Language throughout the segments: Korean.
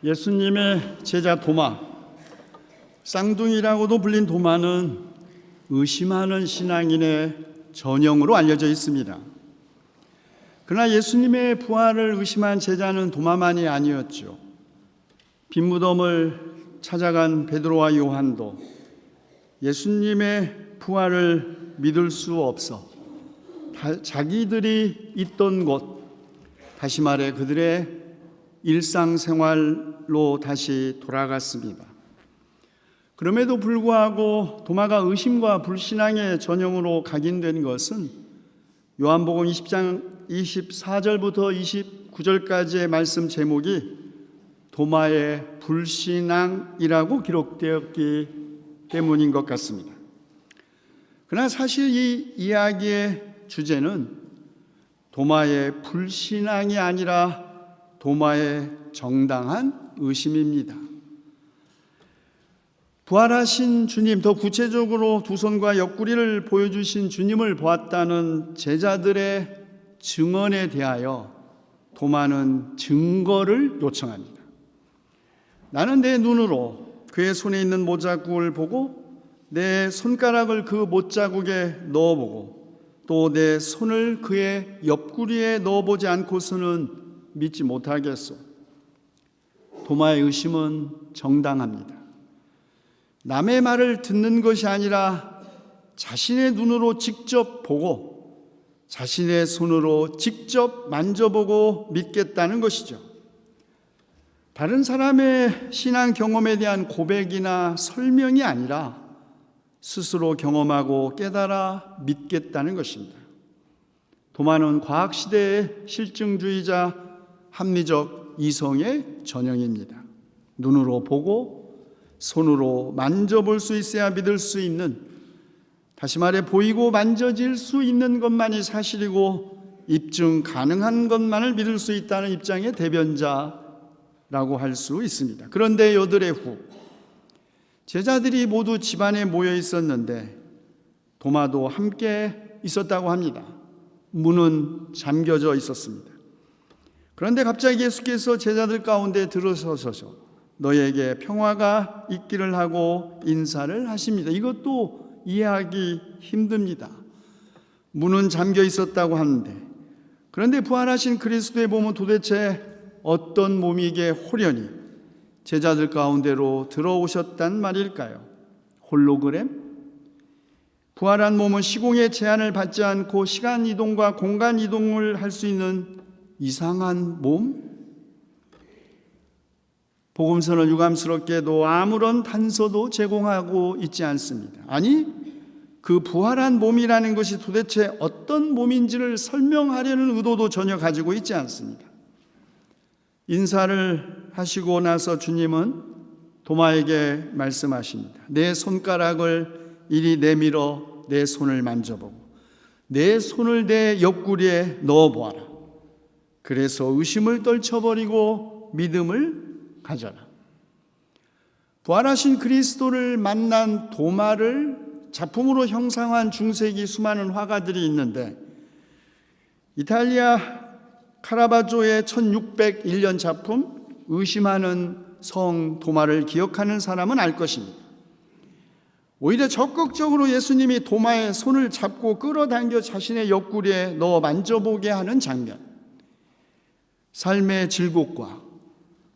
예수님의 제자 도마, 쌍둥이라고도 불린 도마는 의심하는 신앙인의 전형으로 알려져 있습니다. 그러나 예수님의 부활을 의심한 제자는 도마만이 아니었죠. 빈무덤을 찾아간 베드로와 요한도 예수님의 부활을 믿을 수 없어 자기들이 있던 곳, 다시 말해 그들의 일상생활로 다시 돌아갔습니다. 그럼에도 불구하고 도마가 의심과 불신앙의 전형으로 각인된 것은 요한복음 20장 24절부터 29절까지의 말씀 제목이 도마의 불신앙이라고 기록되었기 때문인 것 같습니다. 그러나 사실 이 이야기의 주제는 도마의 불신앙이 아니라 도마의 정당한 의심입니다. 부활하신 주님, 더 구체적으로 두 손과 옆구리를 보여주신 주님을 보았다는 제자들의 증언에 대하여 도마는 증거를 요청합니다. 나는 내 눈으로 그의 손에 있는 못자국을 보고 내 손가락을 그 못자국에 넣어보고 또 내 손을 그의 옆구리에 넣어보지 않고서는 믿지 못하겠소. 도마의 의심은 정당합니다. 남의 말을 듣는 것이 아니라 자신의 눈으로 직접 보고 자신의 손으로 직접 만져보고 믿겠다는 것이죠. 다른 사람의 신앙 경험에 대한 고백이나 설명이 아니라 스스로 경험하고 깨달아 믿겠다는 것입니다. 도마는 과학시대의 실증주의자 합리적 이성의 전형입니다. 눈으로 보고 손으로 만져볼 수 있어야 믿을 수 있는, 다시 말해 보이고 만져질 수 있는 것만이 사실이고 입증 가능한 것만을 믿을 수 있다는 입장의 대변자라고 할 수 있습니다. 그런데 여드레 후 제자들이 모두 집안에 모여 있었는데 도마도 함께 있었다고 합니다. 문은 잠겨져 있었습니다. 그런데 갑자기 예수께서 제자들 가운데 들어서셔서 너에게 평화가 있기를 하고 인사를 하십니다. 이것도 이해하기 힘듭니다. 문은 잠겨 있었다고 하는데, 그런데 부활하신 그리스도의 몸은 도대체 어떤 몸이게 홀연히 제자들 가운데로 들어오셨단 말일까요? 홀로그램? 부활한 몸은 시공의 제한을 받지 않고 시간 이동과 공간 이동을 할 수 있는 이상한 몸? 복음서는 유감스럽게도 아무런 단서도 제공하고 있지 않습니다. 아니, 그 부활한 몸이라는 것이 도대체 어떤 몸인지를 설명하려는 의도도 전혀 가지고 있지 않습니다. 인사를 하시고 나서 주님은 도마에게 말씀하십니다. 내 손가락을 이리 내밀어 내 손을 만져보고 내 손을 내 옆구리에 넣어보아라. 그래서 의심을 떨쳐버리고 믿음을 가져라. 부활하신 그리스도를 만난 도마를 작품으로 형상한 중세기 수많은 화가들이 있는데 이탈리아 카라바조의 1601년 작품 의심하는 성 도마를 기억하는 사람은 알 것입니다. 오히려 적극적으로 예수님이 도마의 손을 잡고 끌어당겨 자신의 옆구리에 넣어 만져보게 하는 장면, 삶의 질곡과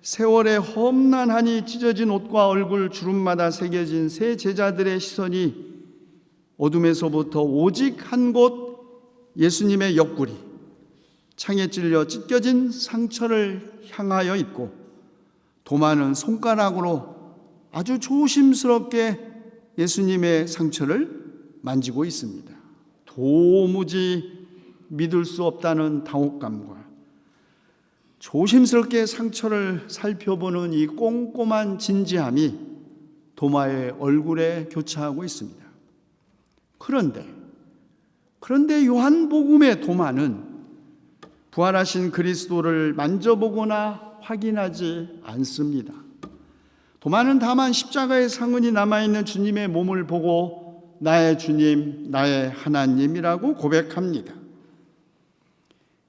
세월의 험난하니 찢어진 옷과 얼굴 주름마다 새겨진 세 제자들의 시선이 어둠에서부터 오직 한 곳 예수님의 옆구리, 창에 찔려 찢겨진 상처를 향하여 있고 도마는 손가락으로 아주 조심스럽게 예수님의 상처를 만지고 있습니다. 도무지 믿을 수 없다는 당혹감과 조심스럽게 상처를 살펴보는 이 꼼꼼한 진지함이 도마의 얼굴에 교차하고 있습니다. 그런데 요한복음의 도마는 부활하신 그리스도를 만져보거나 확인하지 않습니다. 도마는 다만 십자가의 상흔이 남아있는 주님의 몸을 보고 나의 주님, 나의 하나님이라고 고백합니다.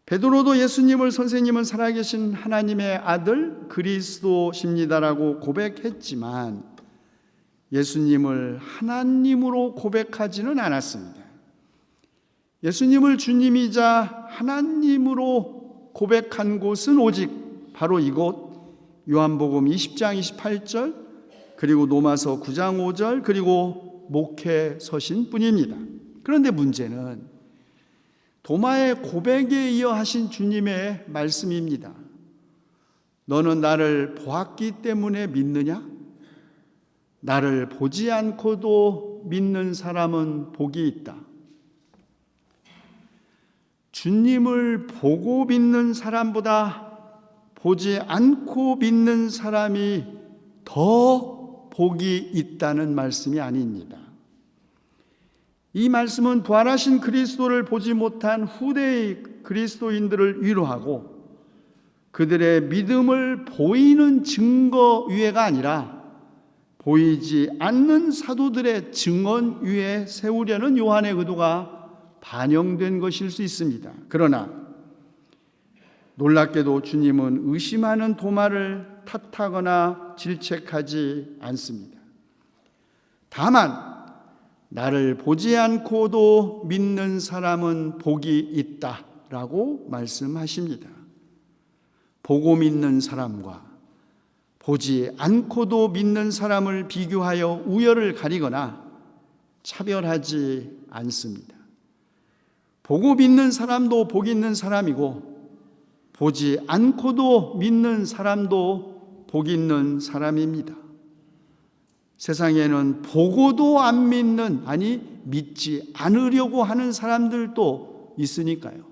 베드로도 예수님을 선생님은 살아계신 하나님의 아들 그리스도십니다라고 고백했지만 예수님을 하나님으로 고백하지는 않았습니다. 예수님을 주님이자 하나님으로 고백한 곳은 오직 바로 이곳 요한복음 20장 28절 그리고 로마서 9장 5절 그리고 목회 서신 뿐입니다. 그런데 문제는 도마의 고백에 이어 하신 주님의 말씀입니다. 너는 나를 보았기 때문에 믿느냐? 나를 보지 않고도 믿는 사람은 복이 있다. 주님을 보고 믿는 사람보다 보지 않고 믿는 사람이 더 복이 있다는 말씀이 아닙니다. 이 말씀은 부활하신 그리스도를 보지 못한 후대의 그리스도인들을 위로하고 그들의 믿음을 보이는 증거 위에가 아니라 보이지 않는 사도들의 증언 위에 세우려는 요한의 의도가 반영된 것일 수 있습니다. 그러나 놀랍게도 주님은 의심하는 도마를 탓하거나 질책하지 않습니다. 다만 나를 보지 않고도 믿는 사람은 복이 있다라고 말씀하십니다. 보고 믿는 사람과 보지 않고도 믿는 사람을 비교하여 우열을 가리거나 차별하지 않습니다. 보고 믿는 사람도 복 있는 사람이고 보지 않고도 믿는 사람도 복 있는 사람입니다. 세상에는 보고도 안 믿는, 아니 믿지 않으려고 하는 사람들도 있으니까요.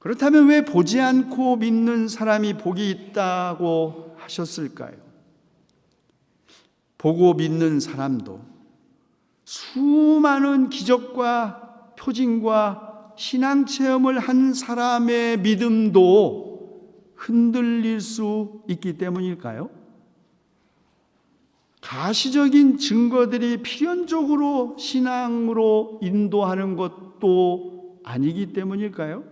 그렇다면 왜 보지 않고 믿는 사람이 복이 있다고 하셨을까요? 보고 믿는 사람도 수많은 기적과 표징과 신앙체험을 한 사람의 믿음도 흔들릴 수 있기 때문일까요? 가시적인 증거들이 필연적으로 신앙으로 인도하는 것도 아니기 때문일까요?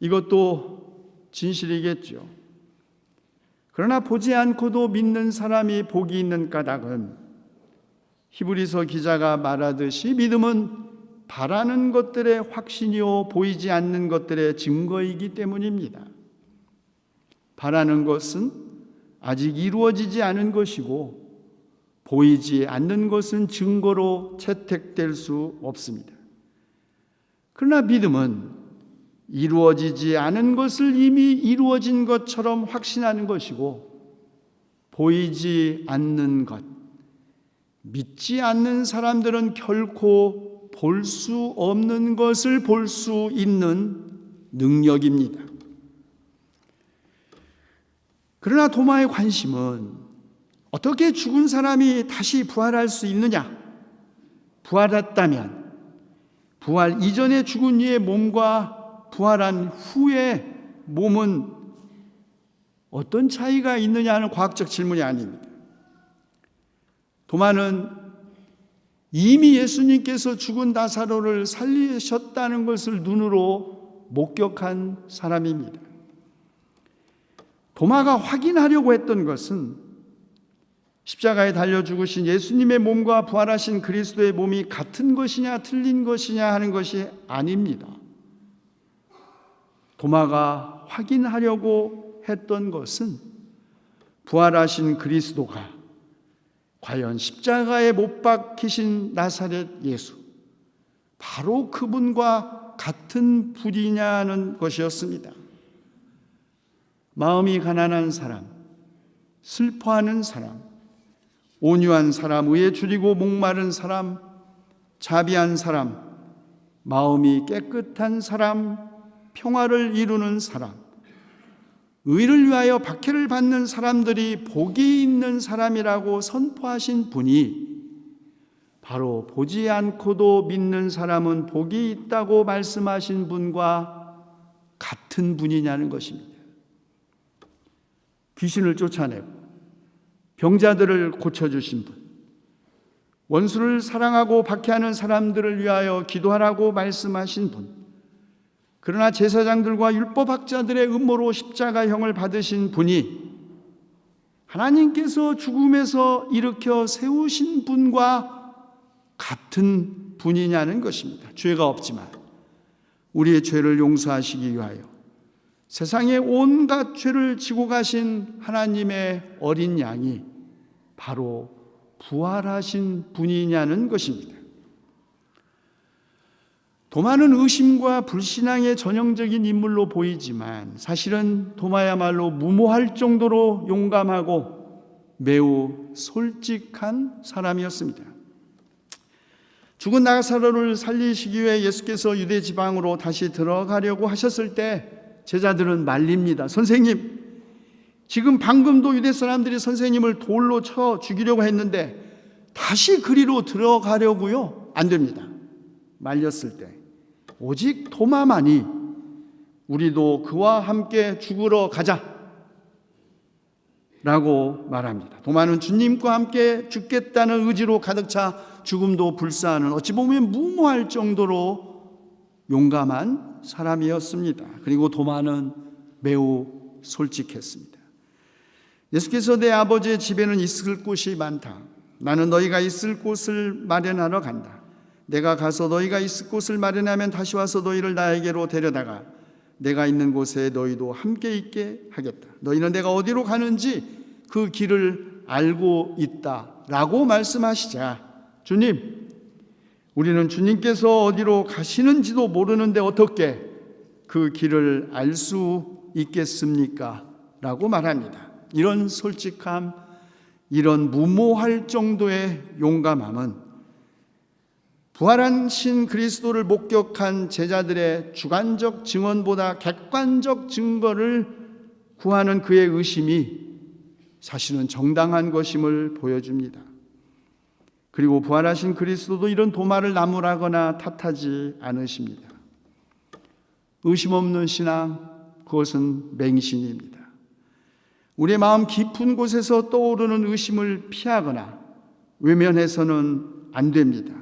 이것도 진실이겠죠. 그러나 보지 않고도 믿는 사람이 복이 있는 까닭은 히브리서 기자가 말하듯이 믿음은 바라는 것들의 확신이요 보이지 않는 것들의 증거이기 때문입니다. 바라는 것은 아직 이루어지지 않은 것이고 보이지 않는 것은 증거로 채택될 수 없습니다. 그러나 믿음은 이루어지지 않은 것을 이미 이루어진 것처럼 확신하는 것이고 보이지 않는 것, 믿지 않는 사람들은 결코 볼 수 없는 것을 볼 수 있는 능력입니다. 그러나 도마의 관심은 어떻게 죽은 사람이 다시 부활할 수 있느냐? 부활했다면 부활 이전에 죽은 이의 몸과 부활한 후의 몸은 어떤 차이가 있느냐 하는 과학적 질문이 아닙니다. 도마는 이미 예수님께서 죽은 나사로를 살리셨다는 것을 눈으로 목격한 사람입니다. 도마가 확인하려고 했던 것은 십자가에 달려 죽으신 예수님의 몸과 부활하신 그리스도의 몸이 같은 것이냐 틀린 것이냐 하는 것이 아닙니다. 도마가 확인하려고 했던 것은 부활하신 그리스도가 과연 십자가에 못 박히신 나사렛 예수, 바로 그분과 같은 분이냐는 것이었습니다. 마음이 가난한 사람, 슬퍼하는 사람, 온유한 사람, 의에 줄이고 목마른 사람, 자비한 사람, 마음이 깨끗한 사람, 평화를 이루는 사람, 의를 위하여 박해를 받는 사람들이 복이 있는 사람이라고 선포하신 분이 바로 보지 않고도 믿는 사람은 복이 있다고 말씀하신 분과 같은 분이냐는 것입니다. 귀신을 쫓아내고 병자들을 고쳐주신 분, 원수를 사랑하고 박해하는 사람들을 위하여 기도하라고 말씀하신 분, 그러나 제사장들과 율법학자들의 음모로 십자가형을 받으신 분이 하나님께서 죽음에서 일으켜 세우신 분과 같은 분이냐는 것입니다. 죄가 없지만 우리의 죄를 용서하시기 위하여 세상의 온갖 죄를 지고 가신 하나님의 어린 양이 바로 부활하신 분이냐는 것입니다. 도마는 의심과 불신앙의 전형적인 인물로 보이지만 사실은 도마야말로 무모할 정도로 용감하고 매우 솔직한 사람이었습니다. 죽은 나사로를 살리시기 위해 예수께서 유대 지방으로 다시 들어가려고 하셨을 때 제자들은 말립니다. 선생님, 지금 방금도 유대 사람들이 선생님을 돌로 쳐 죽이려고 했는데 다시 그리로 들어가려고요? 안 됩니다. 말렸을 때 오직 도마만이 우리도 그와 함께 죽으러 가자 라고 말합니다. 도마는 주님과 함께 죽겠다는 의지로 가득 차 죽음도 불사하는 어찌 보면 무모할 정도로 용감한 사람이었습니다. 그리고 도마는 매우 솔직했습니다. 예수께서 내 아버지의 집에는 있을 곳이 많다. 나는 너희가 있을 곳을 마련하러 간다. 내가 가서 너희가 있을 곳을 마련하면 다시 와서 너희를 나에게로 데려다가 내가 있는 곳에 너희도 함께 있게 하겠다. 너희는 내가 어디로 가는지 그 길을 알고 있다라고 말씀하시자 주님, 우리는 주님께서 어디로 가시는지도 모르는데 어떻게 그 길을 알 수 있겠습니까? 라고 말합니다. 이런 솔직함, 이런 무모할 정도의 용감함은 부활하신 그리스도를 목격한 제자들의 주관적 증언보다 객관적 증거를 구하는 그의 의심이 사실은 정당한 것임을 보여줍니다. 그리고 부활하신 그리스도도 이런 도마를 나무라거나 탓하지 않으십니다. 의심 없는 신앙, 그것은 맹신입니다. 우리의 마음 깊은 곳에서 떠오르는 의심을 피하거나 외면해서는 안 됩니다.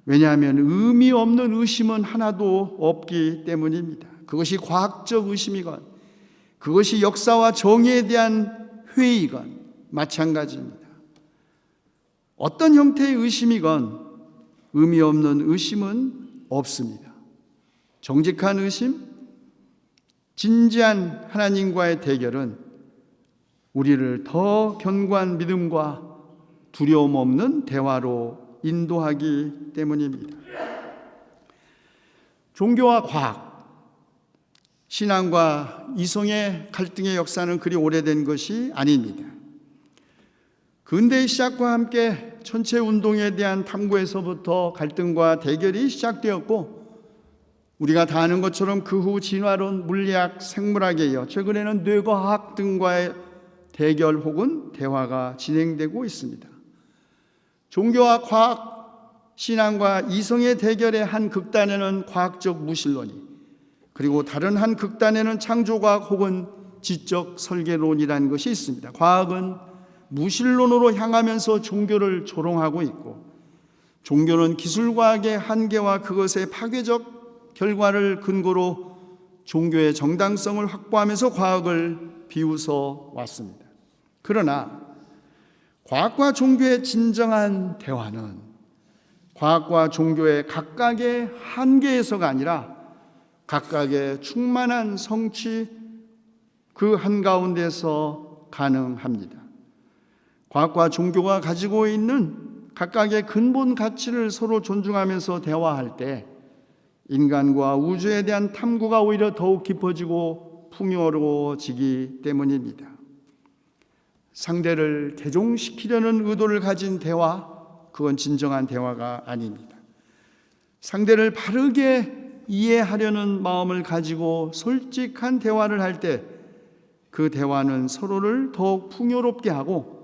왜냐하면 의미 없는 의심은 하나도 없기 때문입니다. 그것이 과학적 의심이건 그것이 역사와 정의에 대한 회의건 마찬가지입니다. 어떤 형태의 의심이건 의미 없는 의심은 없습니다. 정직한 의심, 진지한 하나님과의 대결은 우리를 더 견고한 믿음과 두려움 없는 대화로 인도하기 때문입니다. 종교와 과학, 신앙과 이성의 갈등의 역사는 그리 오래된 것이 아닙니다. 근대의 시작과 함께 천체 운동에 대한 탐구에서부터 갈등과 대결이 시작되었고 우리가 다 아는 것처럼 그 후 진화론, 물리학, 생물학에 이어 최근에는 뇌과학 등과의 대결 혹은 대화가 진행되고 있습니다. 종교와 과학, 신앙과 이성의 대결의 한 극단에는 과학적 무신론이, 그리고 다른 한 극단에는 창조과학 혹은 지적 설계론이라는 것이 있습니다. 과학은 무신론으로 향하면서 종교를 조롱하고 있고, 종교는 기술과학의 한계와 그것의 파괴적 결과를 근거로 종교의 정당성을 확보하면서 과학을 비웃어 왔습니다. 그러나 과학과 종교의 진정한 대화는 과학과 종교의 각각의 한계에서가 아니라 각각의 충만한 성취 그 한가운데서 가능합니다. 과학과 종교가 가지고 있는 각각의 근본 가치를 서로 존중하면서 대화할 때 인간과 우주에 대한 탐구가 오히려 더욱 깊어지고 풍요로워지기 때문입니다. 상대를 개종시키려는 의도를 가진 대화, 그건 진정한 대화가 아닙니다. 상대를 바르게 이해하려는 마음을 가지고 솔직한 대화를 할 때 그 대화는 서로를 더욱 풍요롭게 하고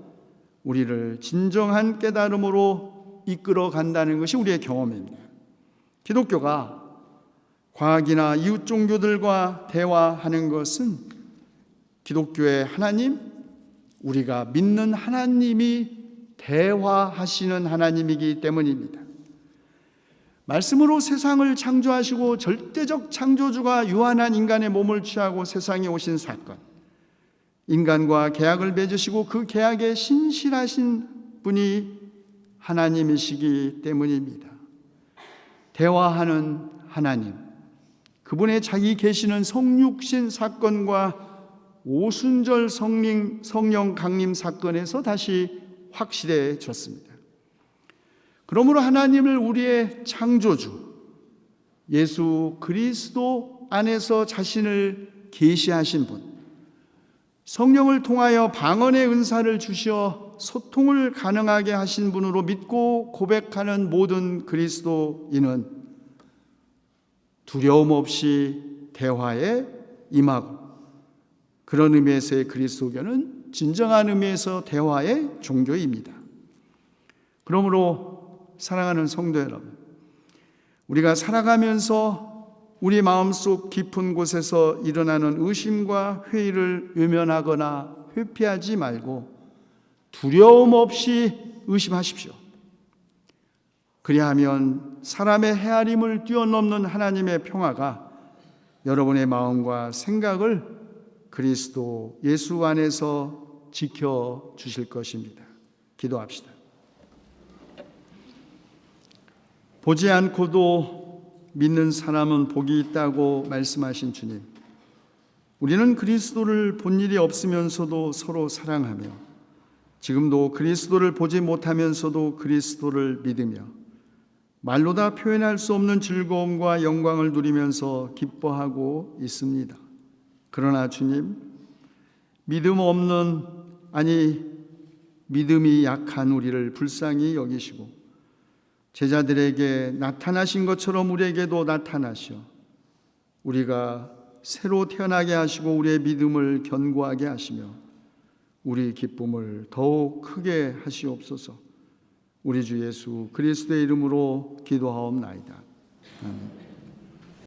우리를 진정한 깨달음으로 이끌어 간다는 것이 우리의 경험입니다. 기독교가 과학이나 이웃 종교들과 대화하는 것은 기독교의 하나님, 우리가 믿는 하나님이 대화하시는 하나님이기 때문입니다. 말씀으로 세상을 창조하시고 절대적 창조주가 유한한 인간의 몸을 취하고 세상에 오신 사건, 인간과 계약을 맺으시고 그 계약에 신실하신 분이 하나님이시기 때문입니다. 대화하는 하나님, 그분의 자기 계시는 성육신 사건과 오순절 성령 강림 사건에서 다시 확실해졌습니다. 그러므로 하나님을 우리의 창조주 예수 그리스도 안에서 자신을 계시하신 분, 성령을 통하여 방언의 은사를 주시어 소통을 가능하게 하신 분으로 믿고 고백하는 모든 그리스도인은 두려움 없이 대화에 임하고, 그런 의미에서의 그리스도교는 진정한 의미에서 대화의 종교입니다. 그러므로 사랑하는 성도 여러분, 우리가 살아가면서 우리 마음속 깊은 곳에서 일어나는 의심과 회의를 외면하거나 회피하지 말고 두려움 없이 의심하십시오. 그리하면 사람의 헤아림을 뛰어넘는 하나님의 평화가 여러분의 마음과 생각을 그리스도 예수 안에서 지켜주실 것입니다. 기도합시다. 보지 않고도 믿는 사람은 복이 있다고 말씀하신 주님, 우리는 그리스도를 본 일이 없으면서도 서로 사랑하며 지금도 그리스도를 보지 못하면서도 그리스도를 믿으며 말로 다 표현할 수 없는 즐거움과 영광을 누리면서 기뻐하고 있습니다. 그러나 주님, 믿음이 약한 우리를 불쌍히 여기시고 제자들에게 나타나신 것처럼 우리에게도 나타나시어 우리가 새로 태어나게 하시고 우리의 믿음을 견고하게 하시며 우리 기쁨을 더욱 크게 하시옵소서. 우리 주 예수 그리스도의 이름으로 기도하옵나이다. 아멘.